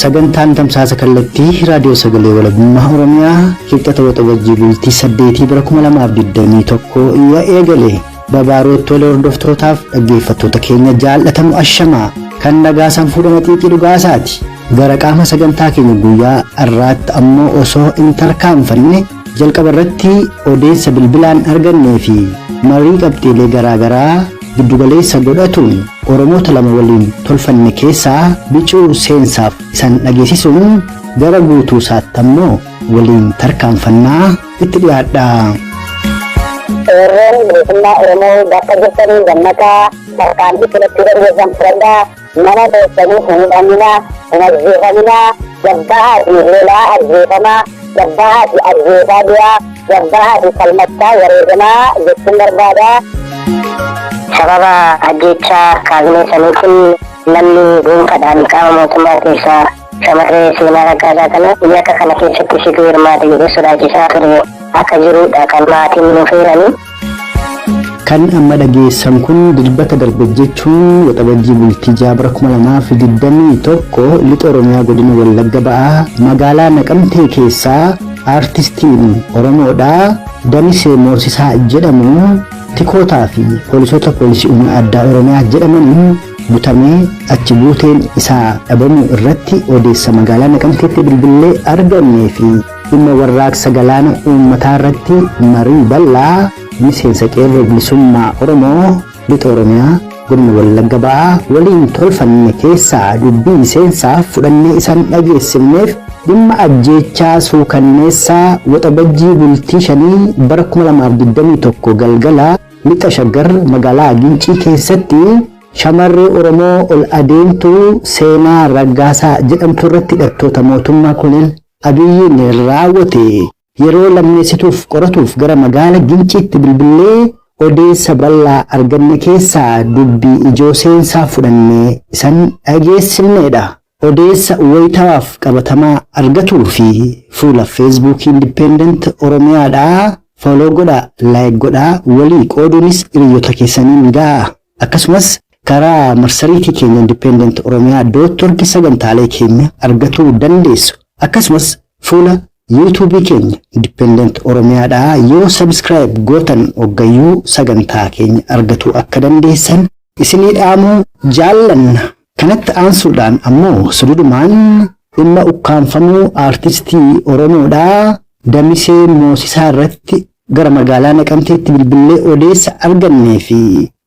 sagantaan tamsaasa kallattii raadiyoo sagalee walabummaa Oromiyaa hidhata waxabajjii bultii 8 bara 2021 yaa eegale babaarootti wal hordoftootaaf dhaggeeffattoota keenya jaallatamu ashamaa kan nagaasan fuudhama xiiqii dhugaasaati gara qaama sagantaa keenya guyyaa har'aatti ammoo osoo hin tarkaanfanne jalqaba irratti odeessa bilbilaan argannee fi marii qabxiilee garaagaraa giddugaleessa godhatuun Oromoota lama waliin tolfanne keessaa bicuu seensaaf isaan dhageessisuun gara guutuu isaatti ammoo waliin tarkaanfannaa itti dhiyaadha. Warreen bilisummaa Oromoo bakka jirtanii gammataa tarkaanfii filatti darbeessan fudhadhaa mana keessanii hin hidhaminaa hin ajjeefaminaa jabbahaa fi lolaa ajjeefamaa jabbahaa fi ajjeefaa du'aa jabbahaa fi falmattaa wareegamaa jechuun barbaadaa. Sababa ajjechaa kaabinee saniitiin namni dhuunfaadhaan qaama mootummaa keessaa shamarree seenaa raggaasaa kana biyya akka kana keessatti situu hirmaate jedhee sodaachisaa ture akka jirudha kan maatiin nuuf eeranii. Kan amma dhageessan kun dilbata darbe jechuun waxabajjii bultii 2021 lixa Oromiyaa godina Wallagga Ba'aa magaalaa Naqamtee keessaa aartistiin Oromoodhaa Damisee Moosisaa jedhamu tikootaa fi poolisoota poolisii humna addaa Oromiyaa jedhamaniin butamee achi buuteen isaa dhabamuu irratti odeessa magaalaa Naqamteetti bilbilee argannee fi dhimma warraaqsa galaana uummataa irratti marii bal'aa miseensa qeerroo bilisummaa Oromoo lixa Oromiyaa godina Wallagga Ba'aa waliin tolfanne keessaa dubbii miseensaaf fudhannee isaan dhageessifneef dhimma ajjechaa suukanneessaa waxabajjii bultii 5 bara 2021 galgala lixa Shaggar magaalaa Gincii keessatti shamarree Oromoo ol adeemtuu seenaa raggaasaa jedhamtu irratti hidhattoota mootummaa Koloneel Abiyyiin raawwate yeroo lammeessituuf qoratuuf gara magaalaa Ginciitti bilbilee odeessa bal'aa arganne keessaa dubbii ijoo seensaa fudhannee isaan dhageessifneedha. Odeessa wayitawaaf qabatamaa argatuu fi fuula Facebook Independent Oromiyaadhaa follow godhaa, like godhaa, walii qooduunis hiriyoota keessaniin ga'a. Akkasumas karaa marsariitii keenya Independent Oromiyaa .org sagantaalee keenya argatuu dandeessu. Akkasumas fuula YouTube keenya Independent Oromiyaadhaa yoo subscribe gootan hoggayyuu sagantaa keenya argatuu akka dandeessan isinii dhaamuu jaallanna. Kanatti aansuudhaan ammoo sududumaan dhimma ukkaanfamuu aartistii Oromoodhaa Damisee Moosisaa irratti gara magaalaa Naqamteetti bilbilee odeessa argannee fi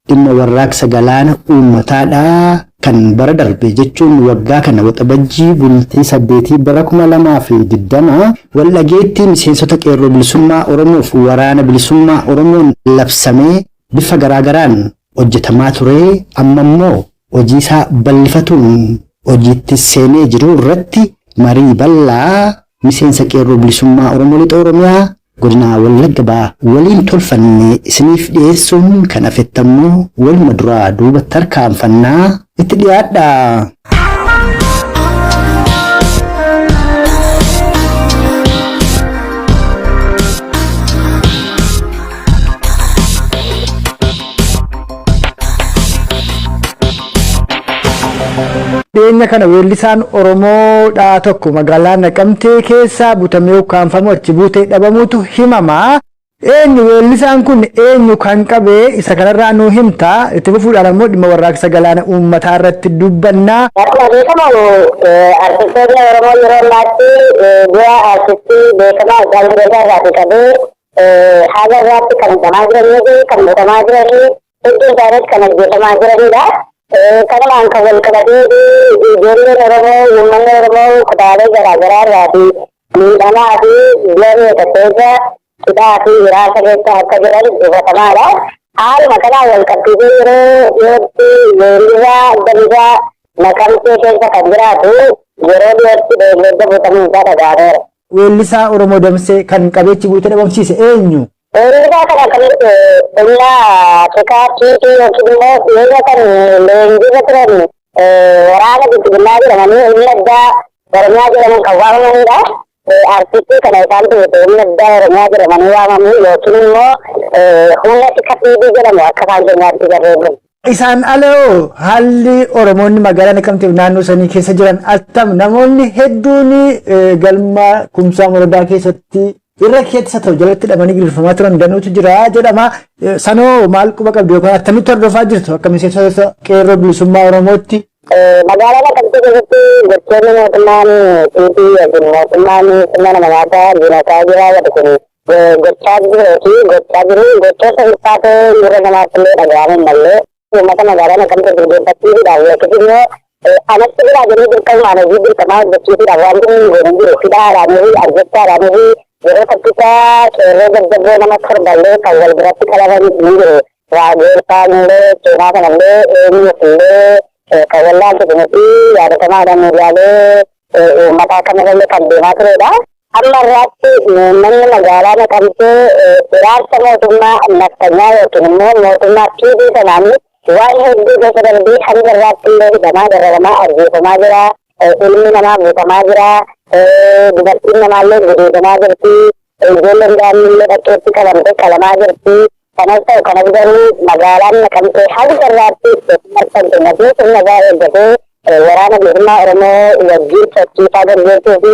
dhimma warraaqsa galaana uummataadhaa kan bara darbe jechuun waggaa kana waxabajjii bultii 8 bara 2020 waldhageetti miseensota qeerroo bilisummaa Oromoof waraana bilisummaa Oromoon labsamee bifa garaagaraan hojjetamaa ture amma immoo hojii isaa bal'ifatuun hojiitti seenee jiru irratti marii bal'aa miseensa qeerroo bilisummaa Oromoo lixa Oromiyaa godina Wallagga Ba'aa waliin tolfanne isiniif dhiyeessuun kan afettammoo waluma duraa duuba tarkaanfannaa itti dhiyaadha. Dhiyeenya kana weellisaan Oromoodhaa tokko magaalaa Naqamtee keessaa butamee ukkaanfamu achi buutee dhabamuutu himamaa. Eenyu weellisaan kun eenyu kan qabee isa kanarraa nuu himtaa itti fufuudhaan ammoo dhimma warraaqsa galaana uummataa irratti dubbannaa. Akkuma beekamu artistoonni Oromoo yeroo ammaatti bu'aa artistii beekamaa Gaazexeessaa irraa qabee haala irraatti kan hidhamaa jiranii fi kan butamaa jiranii hedduu isaaniis kan ajjeefamaa jiranidha. Kanumaan kan wal qabatee ijoolleen Oromoo uummanni Oromoo kutaalee garaagaraa irraa fi miidhamaa fi biyya keessa hidhaa fi hiraasa keessa akka jiran dubbatamadha. Haaluma kanaan wal qabsiisee yeroo dhiyootti weellisaa Damisaa Naqamtee keessa kan jiraatu yeroo dhiyootti beeylada butamuu isaa dhaga'ameera. Weellisaa Oromoo Damisee kan qabeechi buutee dhabamsiise eenyu? Weellisaa kana kan humnaa Tikaatii yookiin immoo dhiyeenya kan leenjiirra turan waraana bilisummaa jedhamanii humna addaa Oromiyaa jedhaman kan waamamanidha. Artistii kana isaan ta'e humna addaa Oromiyaa jedhamanii waamamu yookiin immoo humna Tikaatii jedhamu akka afaan keenyaatti barreeffamu. Isaan aloo haalli Oromoonni magaalaa Naqamteef naannoo sanii keessa jiran attam namoonni hedduun galma Kumsaa Morodaa keessatti irra keessa ta'u jalatti hidhamanii giriirfamaa turan danuutu jira jedhama. Sanoo maal quba qabdu yookaan attamitti hordofaa jirtu akka miseensa qeerroo bilisummaa Oromootti? Magaalaa Naqamtee keessatti gochoonni mootummaan tiitii yookiin mootummaan sirna nama nyaataa diinataa jira jedhu kun gochaa jiru gochoota ulfaatoo miira namaatti illee dhaga'aman mallee uummata magaalaa Naqamtee gurgurtachiisuudhaaf yookiin immoo anatti biraa jennee dirqamaan hojii dirqamaa hojjechiisuudhaaf waan kun godhan jiru hidhaadhaanii fi arjechaadhaanii fi yeroo takkisaa qeerroo jajjaboo nama torballee kan wal biratti qalaman ni jiru. Raageeffaan illee seenaa kanallee eenyuuf illee kan wallaaltu kunuuti yaadatamaadhaan miidiyaalee uummataa kanarrallee kan deemaa turedha. Amma irraatti manni magaalaa Naqamtee ilaalcha mootummaa naftanyaa yookiin immoo mootummaa tiibii sanaan waan hedduu keessa darbee hanga irraatti illee hidhamaa dararamaa ajjeefamaa jira. Ilmi namaa buutamaa jira. Dubartiin namaallee gudeedamaa jirti. Ijoolleen daa'imnillee dhaqeetti qabamtee qalamaa jirti. Kanas ta'u kanas garuu magaalaan Naqamtee hanga irraatti marfamte nabii sirna gahaa eeggatee waraana bilisummaa Oromoo wajjin sochiisaa gaggeessuu fi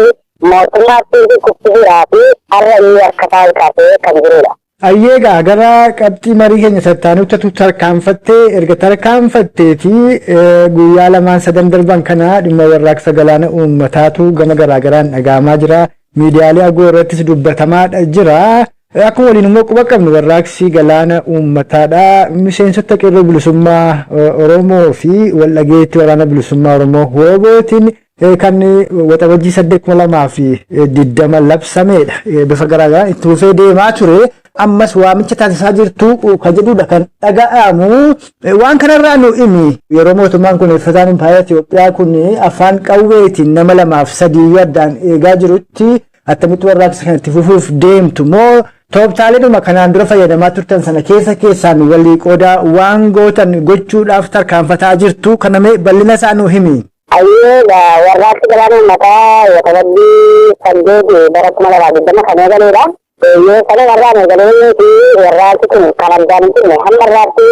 mootummaatti kuffisuudhaa fi har'a inni akka taa'u kaasee kan jirudha. Ayyeegaa gara qabxii marii keenya sattaanutti tarkaanfattee erga tarkaanfatteeti guyyaa lamaan sadan darban kana dhimma warraaqsa galaana uummataatu gama garaagaraan dhaga'amaa jira. Miidiyaalee agoo irrattis dubbatamaa jira. Akkuma waliin immoo quba qabnu warraaqsi galaana uummataadha. Miseensota qeerroo bilisummaa Oromoo fi waldhageetti waraana bilisummaa Oromoo hoobootiin kan waxabajjii 8,2020 labsamedha. Bifa garaagaraan itti fufee deemaa ture. Ammas waamicha taasisaa jirtu kan jedhudha kan dhaga'amu. Waan kanarraa nu himi yeroo mootummaan kun uffataan impaayera Itoophiyaa kun afaan qawweetiin nama 2-3 addaan eegaa jirutti attamitti warraaqsa kanatti fufuuf deemtu moo tooftaalee kanaan dura fayyadamaa turtan sana keessaan walii qoodaa waan gootan gochuudhaaf tarkaanfataa jirtu kanamee bal'ina isaa nu himi. Ayyeegaa warraaqsi galaana uummataa waxabajjii 8 bara 2020 kan eegaledha. Yoo kana warraan eegalee fi warraaqsi kun kan argaan kunne hamma irraatti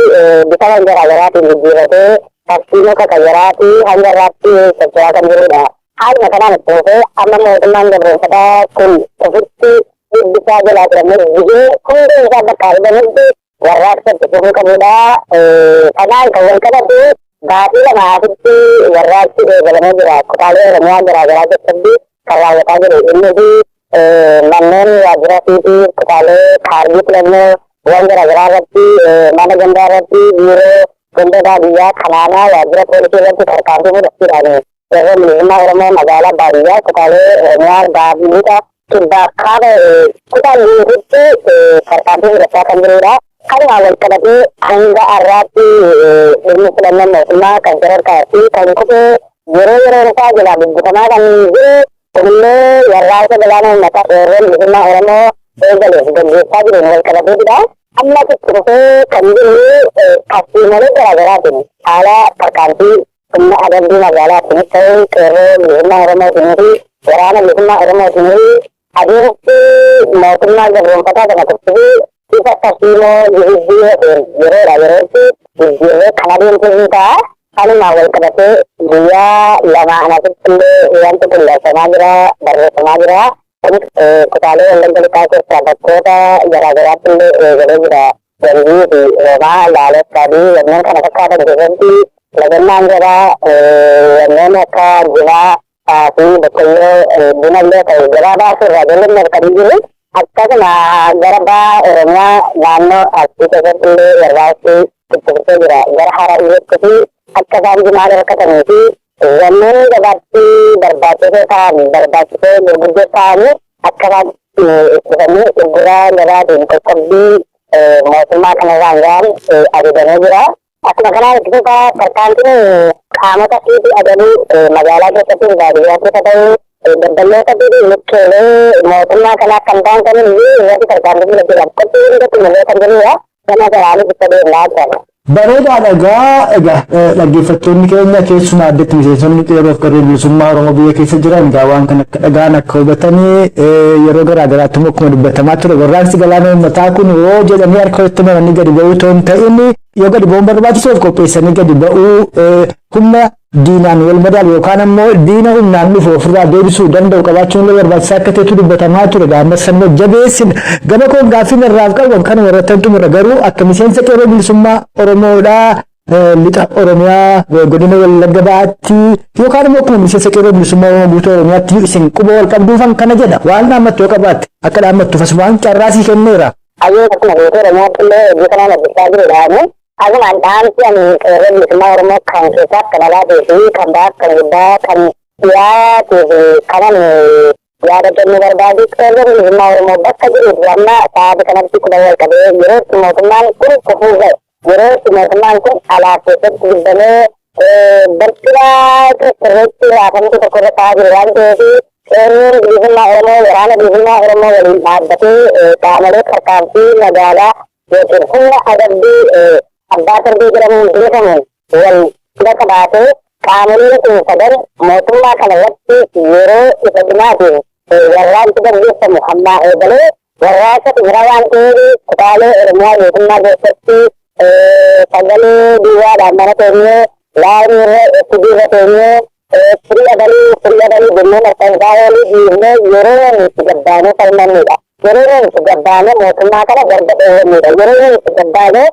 bifa garaagaraatiin jijjiiratee tartiiboo kakayyaraa hanga irraatti socho'aa kan jirudha. Haaluma kanaan itti fufee amma mootummaan gabroonfataa kun ofitti dhibbisaa jalaa turamee jigee hundi isaa bakka argamutti warraaqsa itti fufuu qabudha. Kanaan kan wal qabatu baatii lamaatitti warraaqsi eegalamee jira. Kutaalee Oromiyaa garaagaraa keessatti kan raawwataa jiru. Innis manneen waajjiraatii fi kutaalee kaardii filannoo waan garaagaraa irratti mana gandaa irratti biiroo ganda baadiyyaa kanaanaa waajjira poolisii irratti tarkaanfii fudhachuudhaan yeroo bilisummaa Oromoo magaalaa baadiyyaa kutaalee Oromiyaa baadiyyaa kibbaa kaaba kutaan guutuutti tarkaanfii fudhachaa kan jirudha. Kanuma wal qabatee hanga har'aatti dhimmi filannoo mootummaa kan sadarkaa fi kan kufee yeroo isaa jalaa bubbutamaa kan jiru kunillee warraaqsa galaana uummataa qeerroo bilisummaa Oromoo eegaleef gaggeessaa jiruun wal qabateetidha. Ammas itti fufee kan jiru tartiiboolee garaagaraatiin haala tarkaanfii humna adabbii magaalaatiin ta'uu qeerroo bilisummaa Oromootiin fi waraana bilisummaa Oromootiin adeemsi mootummaa gabroonfataa kana tuffisuu isa tartiiboo jijjiirrateen yerootti jijjiirree kan adeemsisu ta'a. Kanuma wal qabatee guyyaa lamaan asitti illee wanti qulleeffamaa jira, barreeffamaa jira. Kunis kutaalee wallagga lixaa keessaa bakkoota garaagaraatti illee eegalee jira. Gandii fi Roomaa, Laalessaa fi wanneen kana fakkaatan keessatti lagannaan jabaa wanneen akka Jilaa fi Boqqolloo buna illee ta'e gabaa baasuu irraa jalatti kan jiru. Akkasuma gara ba'a Oromiyaa naannoo Arsii keessatti illee warraaqsi itti fufee jira. Gara Harargeetti fi akka isaan jimaa harkatanii fi wanneen gabaatti barbaachisoo gurguddoo ta'anii akka isaan ittisanii gurguraa gabaatiin qoqqobbii mootummaa kanarraan gahan ajajamee jira. Akkuma kanaan itti fufaa tarkaanfiin qaamota fi adabuu magaalaa keessatti baadiyyaa keessa ta'uu daldaltoota fi mukkeelee mootummaa kanaa kan ta'an irratti tarkaanfii fudhachuudhaaf qophii hundatti mul'ee kan jirudha. Kana garaanis itti deemnaa jira. Bareedaa dhaggeeffattoonni keenya keessumaa addatti miseensonni qeerroof qarreen bilisummaa Oromoo biyya keessa jiran egaa waan kana akka dhagaan akka hubatanii yeroo garaa garaatti immoo akkuma dubbatamaa ture warraaqsi galaana uummataa kun yoo jedhanii harka walitti maranii gadi ba'uu otoo hin ta'in yoo gadi ba'uun barbaachisuuf qopheessanii gadi ba'uu humna diinaan wal madaalu yookaan ammoo diina humnaan dhufu ofirraa deebisuu danda'u qabaachuun illee barbaachisaa akka ta'etu dubbatamaa ture gaammas immoo jabeessin gama koon gaaffii irraaf qaban kan warrattan xumura garuu akka miseensa qeerroo bilisummaa Oromoodhaa lixa Oromiyaa godina Wallagga Bahaatti yookaan immoo akkuma miseensa qeerroo bilisummaa Oromoo guutuu Oromiyaatti isin quba wal qabduufan kana jedha waan dhaammattu yoo qabaatte akka dhaammattuuf asumaan carraasii kenneera. Ayyuu akkuma guutuu Oromiyaatti illee hojii kanaan hojjechaa jirudha. Asumaan dhaamsi ani qeerroo bilisummaa Oromoo kan keessaaf kan alaatii fi kan baaf kan guddaa kan dhiyaatii fi kanan yaada kennuu barbaadu qeerroo bilisummaa Oromoo bakka jiruufi amma sa'aatii kanatti quba wal qabee yeroo itti mootummaan kun kufuu ga'e yeroo itti mootummaan kun alaa keessatti guddamee barcuma sirriitti raafamtu tokko irra ta'aa jiru waan ta'eef qeerroon bilisummaa Oromoo waraana bilisummaa Oromoo waliin dhaabbatee qaamolee tarkaanfii magaalaa yookiin humna adabbii abbaa darbii jedhamuun beekamuun wal hidhata baatee qaamoleen kun sadan mootummaa kana irratti yeroo isa dhimaatiin warraaqsi gaggeeffamu ammaa eegalee warraaqsa xumura waan ta'eef kutaalee Oromiyaa mootummaa keessatti sagalee duwwaadhaan mana teenyee laayinii irra itti diiva teenyee firii abalii jennee maxxansaa oolii dhiifnee yeroo itti gabbaanee falmannudha. Yeroo itti gabbaanee mootummaa kana garga dheerannudha. Yeroo itti gabbaanee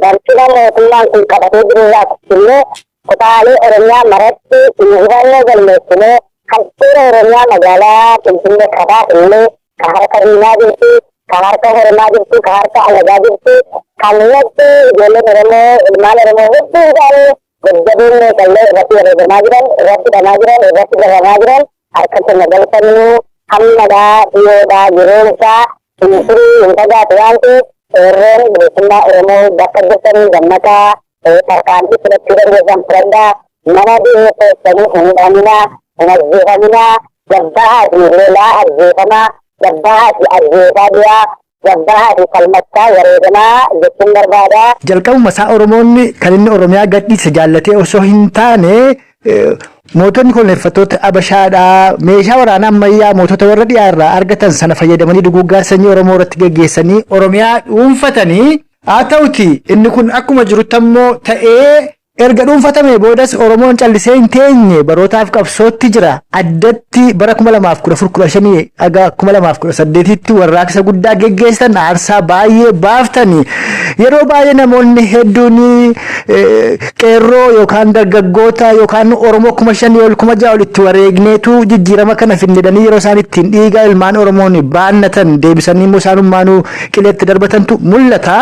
barcuma mootummaan kun qabatee jirurraa kuchillee kutaalee Oromiyaa maratti injifannoo galmeessinee handhuura Oromiyaa magaalaa Finfinnee kabaaf illee ka harka diinaa jirti, ka harka Oromaa jirti, ka harka alagaa jirti, kallattii ijoolleen Oromoo ilmaan Oromoo hedduu isaanii jajjabiin qallee irratti wareegamaa jiran, irratti dhamaa jiran, irratti gabamaa jiran harka kenna galfannuu hammadhaa dhiyoodhaa yeroon isaa firii hin fagaatu waan ta'eef qeerroon bilisummaa Oromoo bakka jirtanii gammataa tarkaanfii fudhachuu dandeessan fudhadhaa mana dhiirri keessanii hin hidhaminaa hin ajjeefaminaa gabbaa'aa fi lolaa ajjeefamaa gabbaa'aa fi ajjeefaa dhiyaa gabbaa'aa fi falmachaa wareegamaa jechuun barbaadaa. Jalqabuma isaa Oromoonni kan inni Oromiyaa gadhiise jaallatee osoo hin taane mootonni kolneeffattoota Abashaadhaa meeshaa waraanaa ammayyaa mootota warra dhiyaarraa argatan sana fayyadamanii duguggaa sanyii Oromoo irratti geggeessanii Oromiyaa dhuunfatanii haa ta'uti inni kun akkuma jirutti ammoo ta'ee erga dhuunfatame boodas Oromoon callisee hin teenye barootaaf qabsootti jira addatti bara 2014-15 aga 2018tti warraaqsa guddaa geggeessan aarsaa baay'ee baaftanii yeroo baay'ee namoonni hedduun qeerroo yookaan dargaggoota yookaan Oromoo 5,000 ol 6,000 olitti wareegneetu jijjiirama kana finnedanii yeroo isaan ittiin dhiigaa ilmaan Oromoon baannatan deebisanii immoo isaanummaanuu qileetti darbatantu mul'ata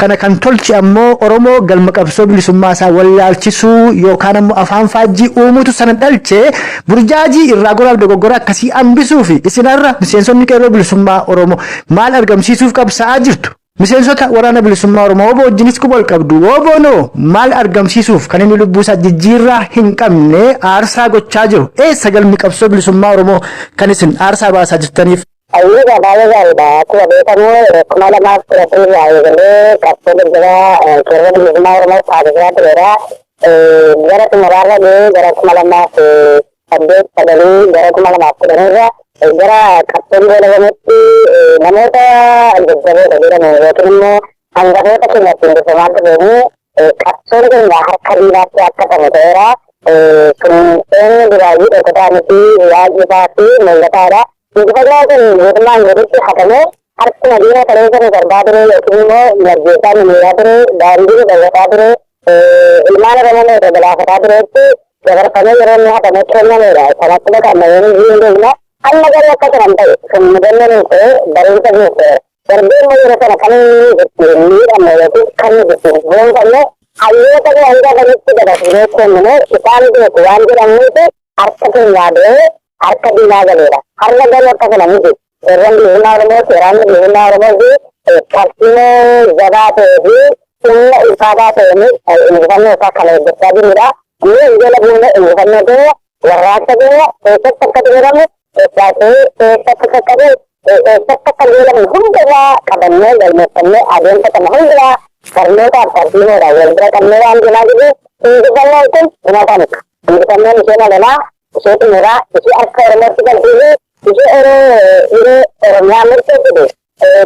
kana kan tolchi ammoo Oromoo galma qabsoo bilisummaa isaa wallaalchisuu yookaan ammoo afaan faajjii uumutu sana dhalchee burjaajii irraa goraaf dogoggora akkasii hambisuu fi isinarra miseensonni qeerroo bilisummaa Oromoo maal argamsiisuuf qabsaa'aa jirtu? Miseensota waraana bilisummaa Oromoo obbo wajjinis quba wal qabdu obboonoo maal argamsiisuuf kan inni lubbuusaa jijjiirraa hin qabne aarsaa gochaa jiru eessa galmi qabsoo bilisummaa Oromoo kan isin aarsaa baasaa jirtaniif? Ayyuudha baay'ee gaariidha. Akkuma beekamu 2013 irraa eegalee qabsoo daldalaa qeerroo bilisummaa Oromoo taasisaa tureera. Gara xumuraarra gahee gara 2008 gara 2010 irra gara qabsoon goolabamutti namoota jajjaboota jedhamu yookiin immoo hangafoota keenyatti hundeeffamaa turanii qabsoon keenya harka diinaatti akka ta'u ta'eera. Kun eenyu duraayyuu dhokataa miti waajjifaa fi mul'ataadha. Injifannoo kun mootummaan gaditti hatamee harkuma diina kaleessa nu darbaa ture yookiin immoo nargeessaa nu miidhaa ture daandii nu dawwataa ture ilmaan Oromoo nu dabalaafataa turetti dabarfamee yeroo inni hatamee kennameedha. Kanatti bakka hin amma garuu akka jiran ta'e kun mudannoo nuyi ta'e barumsa nuyi ta'e darbee immoo yeroo sana kan ittiin miidhamne yookiin kan ittiin boonfanne hayyoota nu hanga kamitti dabarsinee kennine isaan beeku waan jedhamuuti harka keenyaa ba'ee harka diinaa galeera. Harka garuu akka kana miti. Qeerroon bilisummaa Oromoo seeraan bilisummaa Oromoo fi tartiibaa jabaa ta'ee fi humna ulfaataa ta'een injifannoo isaa kana hojjechaa jirudha. Inni injala buune injifannoo keenya warraaqsa keenya keessatti akka jedhamu keessatti akka jedhamu hundumaa qabannee galmeeffannee adeemsa kana hundumaa barnootaaf tartiimoodha wal bira qabnee waan deemaa jirru injifannaan kun uummata miti. Injifannaan ishee malalaa ishee xumuraa ishee akka Oromootti galchee ishee yeroo Oromiyaa murteessite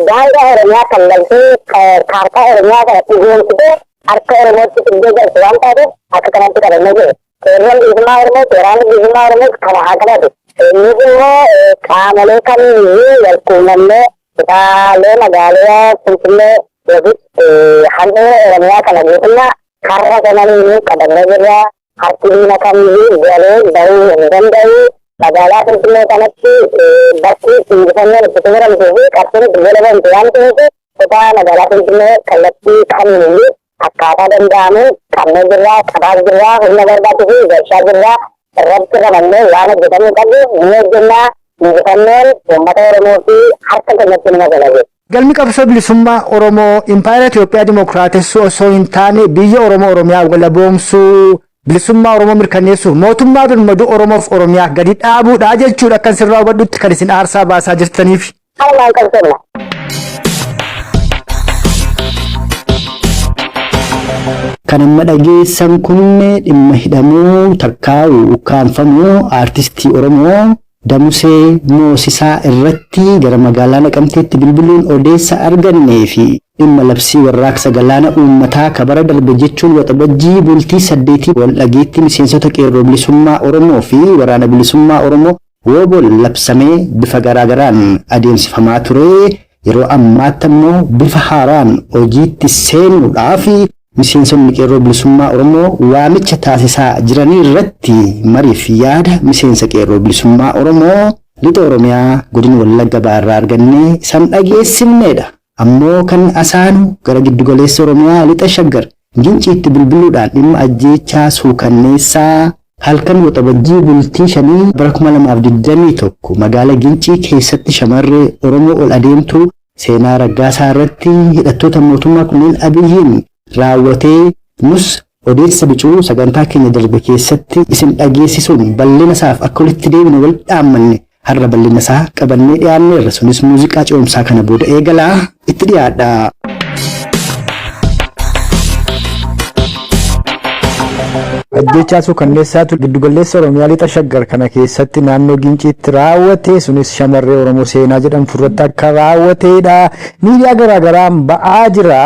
daangaa Oromiyaa kallattii kaartaa Oromiyaa kana dhugoomsite harka Oromootti fiddee galche waan taateef akka kanatti qabannee jiru. Seeraan bilisummaa Oromoo seeraan bilisummaa Oromoo kana haa qabatu. Innis immoo qaamolee kamiiyyuu wal quunnamnee kutaalee magaalaa Finfinnee yookiis handhuura Oromiyaa kana guutummaa har'a sananiin qabannee jirra. Harki diina kamiiyyuu galee bahuu hin danda'u. Magaalaa Finfinnee kanatti bakki injifannaan itti xumuramtuu fi qabsoon itti goolabamtu waan ta'eef kutaa magaalaa Finfinnee kallattii kamiiyyuu akkaataa danda'amu qabnee jirra, qabaa jirra, humna barbaachisu galchaa jirra. Irratti ramannee waan hojjetamuu qabu ni hojjennaa. Injifannoon uummata Oromoo fi harka keenyatti nama galage. Galmi qabsoo bilisummaa Oromoo Impaayera Itoophiyaa Dimookiraatessuu osoo hin taane biyya Oromiyaa walaboomsuu bilisummaa Oromoo mirkaneessuuf mootummaa birmaduu Oromoof Oromiyaa gadi dhaabuudha jechuudha akka sirraa hubadhutti kan isin aarsaa baasaa jirtaniif. Haalaan qabsoomna. Kan amma dhageessan kun dhimma hidhamuu takkaa'u ukkaanfamuu aartistii Oromoo Damusee Moosisaa irratti gara magaalaa Naqamteetti bilbiluun odeessa argannee fi dhimma labsii warraaqsa galaana uummataa kabara darbe jechuun waxabajjii bultii 8 wal dhageetti miseensota qeerroo bilisummaa Oromoo fi waraana bilisummaa Oromoo woobol labsamee bifa garaagaraan adeemsifamaa ture. Yeroo ammaatti immoo bifa haaraan hojiitti seenuudhaaf miseensonni qeerroo bilisummaa Oromoo waamicha taasisaa jiranii irratti mariif yaada miseensa qeerroo bilisummaa Oromoo lixa Oromiyaa godina Wallagga Baarraa argannee san dhageessifneedha. Ammoo kan asaanu gara giddugaleessa Oromiyaa lixa Shaggar Ginciitti bilbiluudhaan dhimma ajjeechaa suukanneessaa halkan waxabajjii bultii 5 bara 2021 magaalaa Gincii keessatti shamarree Oromoo ol adeemtu seenaa raggaasaa irratti hidhattoota mootummaa kunneen Abiyyiin raawwatee nus odeessa bicuu sagantaa keenya darbe keessatti isin dhageessisuun bal'ina isaaf akka walitti deebinu wal dhaammanne har'a bal'ina isaa qabannee dhiyaanneerra. Sunis muuziqaa ce'umsaa kana booda eegalaa itti dhiyaadha. Ajjeechaa suukanneessaatu giddugaleessa Oromiyaa lixa Shaggar kana keessatti naannoo Ginciitti raawwate. Sunis shamarree Oromoo seenaa jedhamtu irratti akka raawwateedha. Miidiyaa garaagaraan ba'aa jira.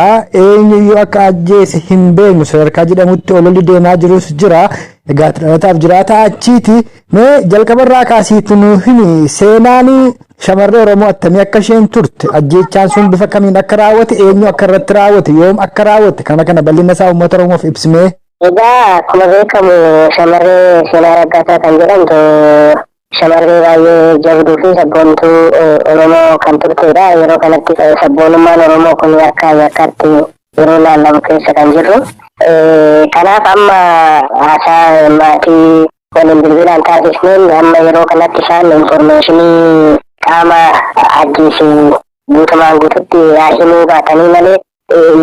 Eenyuyyuu akka ajjeese hin beeknu sadarkaa jedhamutti ololli deemaa jirus jira. Egaa dhalataaf jiraata achiiti. Mee jalqabarraa kaasiitu nu himi seenaan shamarree Oromoo attamii akka isheen turte ajjeechaan sun bifa kamiin akka raawwate eenyu akka irratti raawwate yoom akka raawwate kana bal'ina isaa uummata Oromoof ibsimee. Egaa akkuma beekamu shamarree seenaa raggaasaa kan jedhamtu shamarree baay'ee jabduu fi sabboontuu Oromoo kan turtedha. Yeroo kanatti sabboonummaan Oromoo kun akkaatti yeroo laallamu keessa kan jirru. Kanaaf amma haasaa maatii waliin bilbilaan taasisneen amma yeroo kanatti isaan infoormeeshinii qaama ajjeesuu guutumaan guututti himuu baatanii malee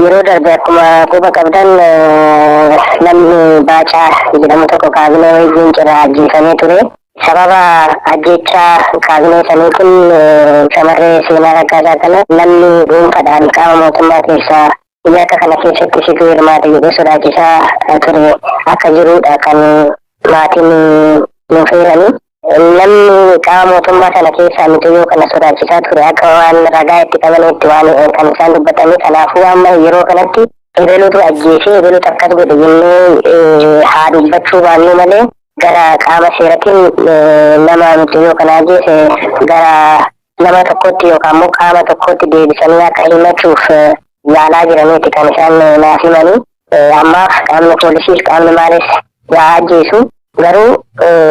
yeroo darbe akkuma quba qabdan namni Baacaa jedhamu tokko kaabinee wajjin cina ajjeefamee ture. Sababa ajjeechaa kaabinee sanii kun shamarree seenaa raggaasaa kana namni dhuunfaadhaan qaama mootummaa keessaa biyya akka kana keessatti situu hirmaate jedhee sodaachisaa ture akka jirudha kan maatiin nuuf eeranii. Namni qaama mootummaa sana keessaa miti yoo kana sodaachisaa ture akka waan ragaa itti qabaneetti waan kan isaan dubbatame. Kanaafuu amma yeroo kanatti ebeluutu ajjeesee ebeluutu akkas godhe jennee haa dubbachuu baannu malee gara qaama seeratiin nama miti yoo kana ajjeese gara nama tokkotti yookaan immoo qaama tokkotti deebisanii akka himachuuf yaalaa jiraniiti kan isaan naaf himanii. Ammaaf qaamni poolisiis qaamni maalis yaa ajjeesu garuu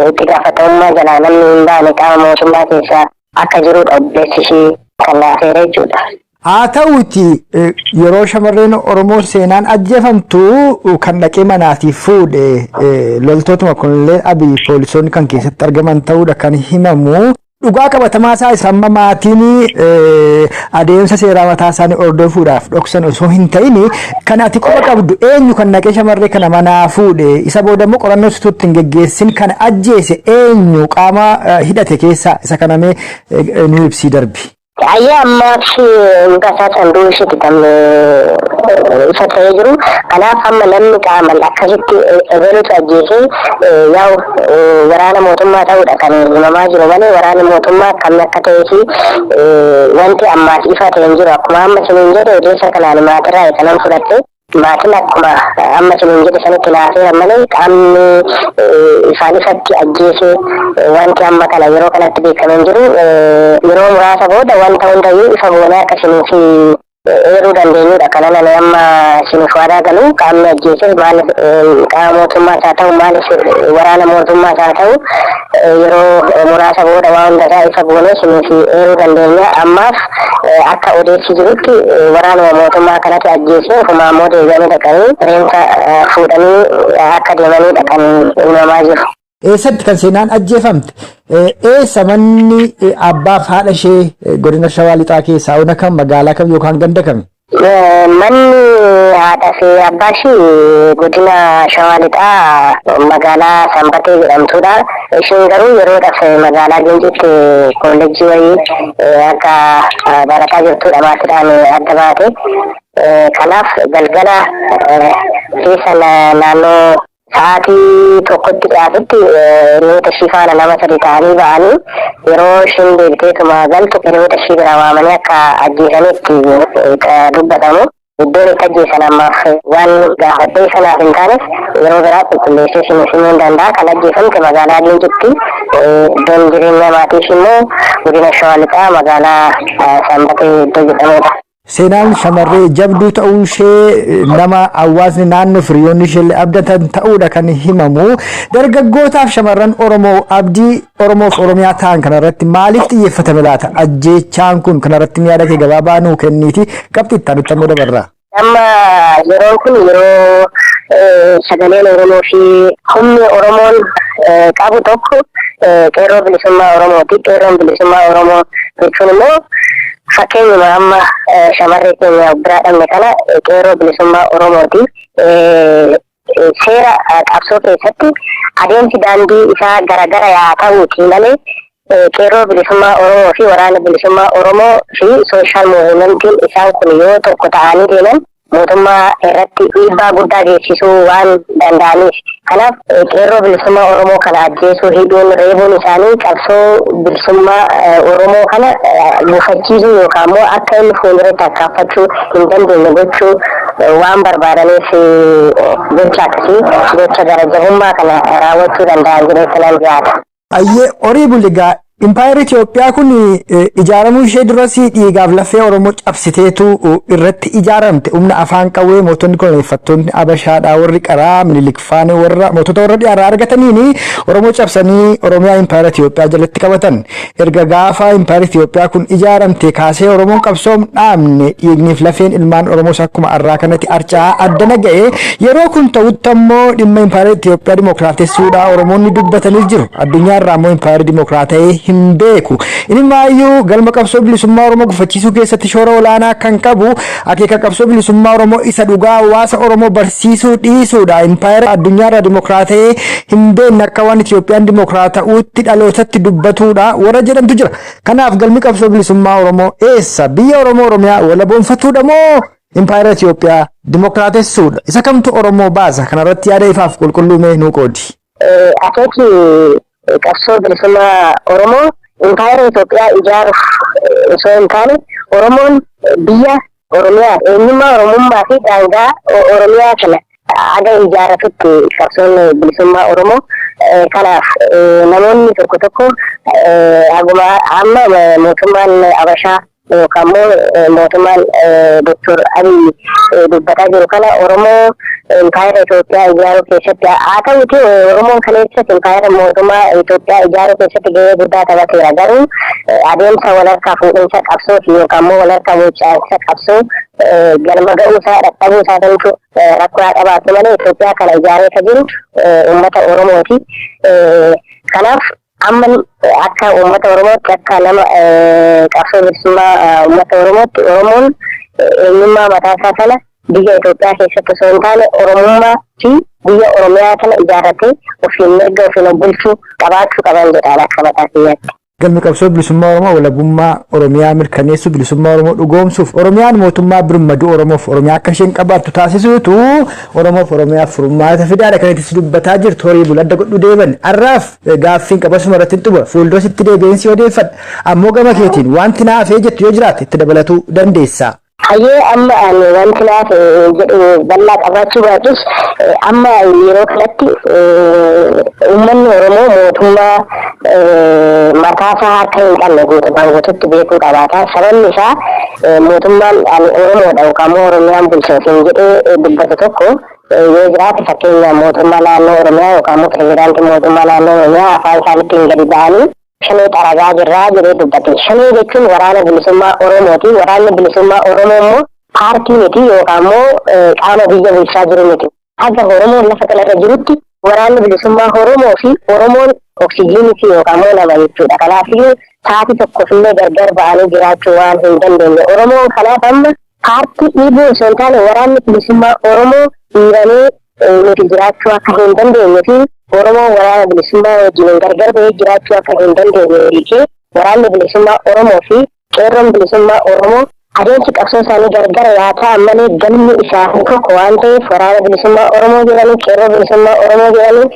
itti gaafatamummaa jalaa namni hin baane qaama mootummaa keessaa akka jirudha obboleessi ishee kan laafeera jechuudha. Haa ta'uuti yeroo shamarreen Oromoo seenaan ajjeefamtu kan dhaqee manaatii fuudhe loltootuma kunillee Abiyyi poolisoonni kan keessatti argaman ta'uudha kan himamu. Dhugaa qabatamaa isaa amma maatiin adeemsa seeraa mataa isaanii hordofuudhaaf dhoksan osoo hin ta'in kan ati quba qabdu eenyu kan dhaqee shamarree kana manaa fuudhe isa booda immoo qorannoo situutti hin geggeessin kan ajjeese eenyu qaama hidhate keessaa isa kanamee nu ibsii darbi. Ayya ammaaf mukasaa sanduu isheetti kan isa ta'ee jiru. Kanaaf amma namni qaamaan akkasitti ebelutu ajjeesee yaa'u waraana mootummaa ta'uudha kan himamaa jiru malee waraana mootummaa akkamii akka ta'ee fi wanti ammaas ifa ta'e hin jiru. Akkuma amma isiniin jedhe odeessa kanaan maatirraa kanan fudhatte maatiin akkuma amma isiniin jedhe sanitti naafeera malee qaamni ifaan ifatti ajjeesee wanti amma kana yeroo kanatti beekamee jiru. Yeroo muraasa booda wanta hundayyuu ifa goonee akka isiniif eeruu dandeenyudha. Kana nani amma isiniif waadaa galu qaamni ajjeesee maaliif qaama mootummaas haa ta'u maaliif waraana mootummaas haa ta'u yeroo muraasa booda waa hundasaa ifa goonee isiniif eeruu dandeenya. Ammaaf akka odeessi jirutti waraana mootummaa kanatti ajjeesee ofumaa immoo deebi'anii dhaqanii reenfa fuudhanii akka deemanidha kan himamaa jiru. Eessatti kan seenaan ajjeefamte? Eessa manni abbaaf haadha ishee godina Shawaa Lixaa keessaa ona kam magaalaa kam yookaan ganda kami? Manni haadha fi abbaa ishee godina Shawaa Lixaa magaalaa Sanbatee jedhamtudha. Isheen garuu yeroodhaaf magaalaa Gincitti kolleejjii wayii akka barataa jirtudha maatiidhaan adda baate. Kanaaf galgala keessa naannoo sa'aatii tokkotti dhiyaatutti hiriyoota ishii faana nama sadi ta'anii ba'anii yeroo isheen deebiteetuma galtu hiriyoota ishii bira waamanii akka ajjeesanitti dubbatamu. Iddoon itti ajjeesan ammaaf waan gaafadhee sanaaf hin taanes yeroo biraa qulqulleessee isin himuu hin danda'a. Kan ajjeefamte magaalaa Gincitti iddoon jireenya maatiif immoo godina Shawaa Lixaa magaalaa Sanbatee iddoo jedhamudha. Seenaan shamarree jabduu ta'uu ishee nama hawaasni naannoo firiyoonni ishee abdatan ta'uudha kan himamu. Dargaggootaaf shamarran Oromoo abdii Oromoof Oromiyaa ta'an kanarratti maaliif xiyyeeffatame laata? Ajjeechaan kun kanarratti yaada kee gabaabaa nuu kenniiti qabxii itti aanutti ammoo dabarraa. Amma yeroon kun yeroo sagaleen Oromoo fi humni Oromoon qabu tokko qeerroo bilisummaa Oromooti. Qeerroon bilisummaa Oromoo jechuun immoo fakkeenyuma amma shamarree keenya biraa dhabne kana qeerroo bilisummaa Oromooti. Seera qabsoo keessatti adeemsi daandii isaa garagara yaa ta'uuti malee qeerroo bilisummaa Oromoo fi waraana bilisummaa Oromoo fi sooshaal muuvimentiin isaan kun yoo tokko ta'anii deeman mootummaa irratti dhiibbaa guddaa geessisuu waan danda'aniif. Kanaaf qeerroo bilisummaa Oromoo kana ajjeesuu hidhuun reebuun isaanii qabsoo bilisummaa Oromoo kana gufachiisuu yookaan immoo akka inni fuulduratti akkaafachuu hin dandeenye gochuu waan barbaadaniif gocha akkasii gocha garajabummaa kana raawwachuu danda'an jedhee kanan yaada. Ayyee horii buligaa Impaayera Itoophiyaa kun ijaaramuu ishee duratti dhiigaaf lafee Oromoo cabsiteetu irratti ijaaramte. Humna afaan qawwee mootonni koloneeffattoonni Abashaadhaa warri qaraa Minilik faana warra mootota warra dhiyaarraa argataniini Oromoo cabsanii Oromiyaa Impaayera Itoophiyaa jalatti qabatan. Erga gaafa Impaayera Itoophiyaa kun ijaaramte kaasee Oromoon qabsoom dhaabne dhiigniif lafeen ilmaan Oromoos akkuma arraa kanatti arcaa addana ga'e. Yeroo kun ta'utti ammoo dhimma Impaayera Itoophiyaa dimookiraatessuudhaa Oromoonni dubbatanii jiru. Addunyaarraa ammoo Impaayera dimookiraata'ee hin beeku. Inni maayyuu galma qabsoo bilisummaa Oromoo gufachiisuu keessatti shoora olaanaa kan qabu akeeka qabsoo bilisummaa Oromoo isa dhugaa hawaasa Oromoo barsiisuu dhiisuudha. Impaayera addunyaarraa dimookiraata'ee hin beekne akka waan Itoophiyaan dimookiraata'uutti dhalootatti dubbatuudha warra jedhamtu jira. Kanaaf galmi qabsoo bilisummaa Oromoo eessa? Biyya Oromoo Oromiyaa walaboonfatuudha moo Impaayera Itoophiyaa dimookiraatessuudha? Isa kamtu Oromoo baasa? Kanarratti yaada ifaaf qulqulluumee nuu qoodi. Akeeki qabsoo bilisummaa Oromoo Impaayera Itoophiyaa ijaaruuf osoo hin taane Oromoon biyya Oromiyaa eenyummaa Oromummaa fi daangaa Oromiyaa kana aga ijaaratutti qabsoon bilisummaa Oromoo. Kanaaf namoonni tokko tokko amma mootummaan Abashaa yookaan immoo mootummaan Dr. Abiy dubbataa jiru kana Oromoo Impaayera Itoophiyaa ijaaruu keessatti haa ta'uti Oromoon kaleessatti Impaayera mootummaa Itoophiyaa ijaaruu keessatti gahee guddaa taphateera. Garuu adeemsa walharkaa fuudhinsa qabsoo yookaan immoo walharkaa bulchiinsa qabsoo galma ga'uusaa dadhabuu isaa ta'utu rakkoo qabaatu malee Itoophiyaa kana ijaaree kan jiru uummata Oromooti. Kanaaf amma akka uummata Oromootti akka nama qabsoo bilisummaa uummata Oromootti Oromoon eenyummaa mataa isaa kana biyya Itoophiyaa keessatti osoo hin taane Oromummaa fi biyya Oromiyaa kana ijaarratee ofiin mirga ofiin bulchuu qabaachuu qaban jedhaan akka mataa kiyyaatti. galmi qabsoo bilisummaa Oromoo walabummaa Oromiyaa mirkaneessuu bilisummaa Oromoo dhugoomsuuf Oromiyaan mootummaa birmaduu Oromoof Oromiyaa akka isheen qabaattu taasisuutu Oromoof Oromiyaaf furmaata fidaadha kan itti dubbataa jirtu horii buladda godhu deeban arraaf gaaffiin qabasuma irratti xumura fuuldura sitti deebiinsi odeeffadha ammoo gama keetiin wanti naafee jettu yoo jiraate itti dabalatuu dandeessa. Hayyee amma ani wanti naaf jedhu bal'aa qabaachuu baatus amma yeroo kanatti uummanni Oromoo mootummaa mataasaa harka hin qabne guutumaan guututti beekuu qabaata. Sababni isaa mootummaan ani Oromoodha yookaan immoo Oromiyaan bulchootiin jedhee dubbatu tokko yoo jiraate fakkeenya mootummaa naannoo Oromiyaa yookaan immoo pirezidaantii mootummaa naannoo Oromiyaa afaan isaaniitiin gadi ba'anii shanee xaragaa jirraa jedhee dubbate. Shanee jechuun waraana bilisummaa Oromooti. Waraanni bilisummaa Oromoo immoo paartii miti yookaan immoo qaama biyya bulchaa jiru miti. Akka Oromoon lafa kanarra jirutti waraanni bilisummaa Oromoo fi Oromoon oksijiinii yookaan immoo nama jechuudha. Kanaafiyyuu sa'aatii tokkofillee gargar ba'anii jiraachuu waan hin dandeenye. Oromoon kanaaf amma paartii dhiibuu osoo hin taane waraanni bilisummaa Oromoo dhiiranii nuti jiraachuu akka hin dandeenye fi Oromoo waraana bilisummaa wajjin gargar ba'ee jiraachuu akka hin dandeenye hiikee waraanni bilisummaa Oromoo fi qeerroon bilisummaa Oromoo adeemsi qabsoo isaanii gargar yaa ta'an malee galmi isaanii tokko waan ta'eef waraana bilisummaa Oromoo jedhanii qeerroo bilisummaa Oromoo jedhanii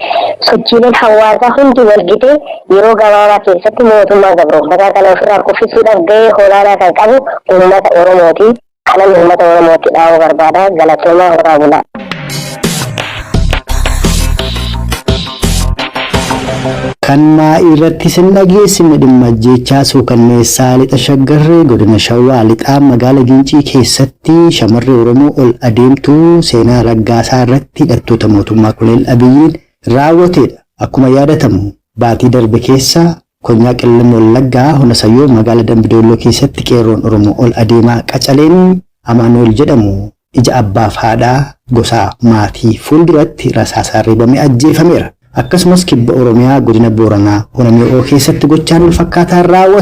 sochiileen hawaasaa hundi walgitee yeroo gabaabaa keessatti mootummaa gabroonfataa kana ofirraa kuffisuudhaaf gahee olaanaa kan qabu uummata Oromooti. Kanan uummata Oromootti dhaabuu barbaada. Galatoomaa horaa bulaa. Kan maa'ii irratti sin dhageessine dhimma ajjeechaa suukanneessaa lixa shaggarree godina Shawaa lixaa magaalaa Gincii keessatti shamarree Oromoo ol adeemtuu seenaa raggaasaa irratti hidhattoota mootummaa Koloneel Abiyyiin raawwatedha. Akkuma yaadatamu baatii darbe keessa konyaa Qellem Wallaggaa Hona Sayyoo magaalaa Dambidolloo keessatti qeerroon Oromoo ol adeemaa Qacaleen Amaanu'el jedhamu ija abbaaf haadhaa gosaa maatii fuulduratti rasaasaan reebamee ajjeefameera. Akkasumas kibba Oromiyaa godina Booranaa Hona Mi'oo keessatti gochaan wal fakkaataan raawwate.